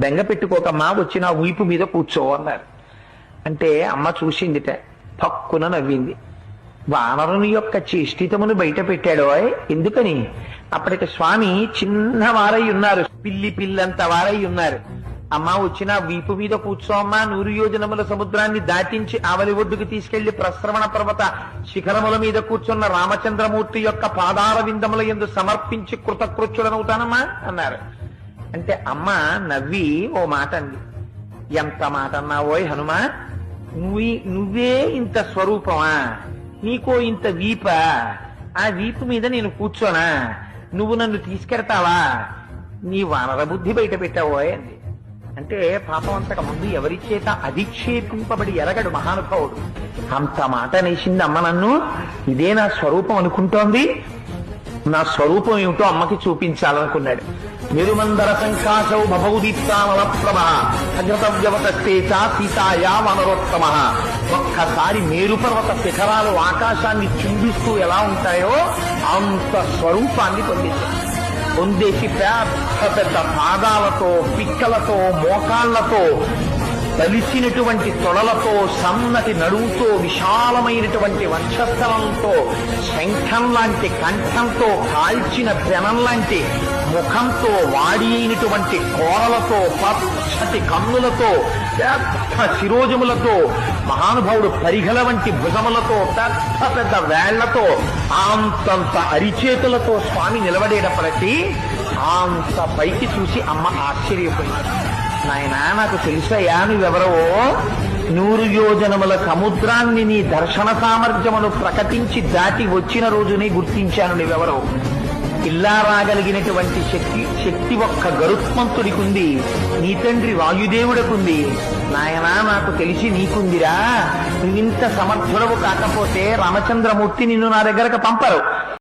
బెంగ పెట్టుకోకమ్మా, వచ్చి నా వీపు మీద కూర్చో అన్నారు. అంటే అమ్మ చూసిందిట, పక్కున నవ్వింది. వానరుని యొక్క చేష్టితమును బయట పెట్టాడో ఎందుకని? అప్పటికి స్వామి చిన్నవారై ఉన్నారు, పిల్లి పిల్లంత వారై ఉన్నారు. అమ్మ వచ్చిన వీపు మీద కూర్చో అమ్మా, 100 యోజనముల సముద్రాన్ని దాటించి ఆవలి ఒడ్డుకు తీసుకెళ్లి ప్రశ్రవణ పర్వత శిఖరముల మీద కూర్చున్న రామచంద్రమూర్తి యొక్క పాదార విందముల యందు సమర్పించి కృతకృత్యుడనవుతానమ్మా అన్నారు. అంటే అమ్మ నవ్వి ఓ మాట అంది. ఎంత మాట అన్నావోయ్ హనుమా, నువ్వే ఇంత స్వరూపమా, నీకో ఇంత వీప, ఆ వీపు మీద నేను కూర్చోనా, నువ్వు నన్ను తీసుకెడతావా, నీ వానర బుద్ధి బయట పెట్టావోయ్ అంది. అంటే పాపం అంతకు ముందు ఎవరి చేత అధిక్షేపింపబడి ఎరగడు మహానుభావుడు. అంత మాట అనేసింది అమ్మ నన్ను, ఇదే నా స్వరూపం అనుకుంటోంది, నా స్వరూపం ఏమిటో అమ్మకి చూపించాలనుకున్నాడు. నిరుమందర సంకాశౌ భవౌదీప్తానల ప్రభ అగ్రతవ్యవతస్తేచ సీతాయా వనరోత్తమ. ఒక్కసారి మేరుపర్వత శిఖరాలు ఆకాశాన్ని చుంబిస్తూ ఎలా ఉంటాయో అంత స్వరూపాన్ని పొందేసి పెద్ద పెద్ద పాదాలతో, పిక్కలతో, మోకాళ్లతో, తలిసినటువంటి తొడలతో, సన్నటి నడువుతో, విశాలమైనటువంటి వక్షస్థలంతో, శంఖం లాంటి కంఠంతో, కాల్చిన పెనం లాంటి ముఖంతో, వాడి అయినటువంటి కోరలతో, పచ్చటి కన్నులతో, పెద్ద శిరోజములతో, మహానుభావుడు పరిగల వంటి భుజములతో, పెద్ద పెద్ద వేళ్లతో, అంతంత అరిచేతులతో స్వామి నిలబడేటప్పటికీ అంత పైకి చూసి అమ్మ ఆశ్చర్యపోయింది. నాయనా, నాకు తెలుసయ్యా నువ్వెవరవో, 100 యోజనముల సముద్రాన్ని నీ దర్శన సామర్థ్యమును ప్రకటించి దాటి వచ్చిన రోజునే గుర్తించాను నువ్వెవరో. ఇలా రాగలిగినటువంటి శక్తి ఒక్క గరుత్మంతుడికి ఉంది, నీ తండ్రి వాయుదేవుడికుంది. నాయనా, నాకు తెలిసి నీకుందిరా. నువ్వింత సమర్థుడవు కాకపోతే రామచంద్రమూర్తి నిన్ను నా దగ్గరకు పంపరు.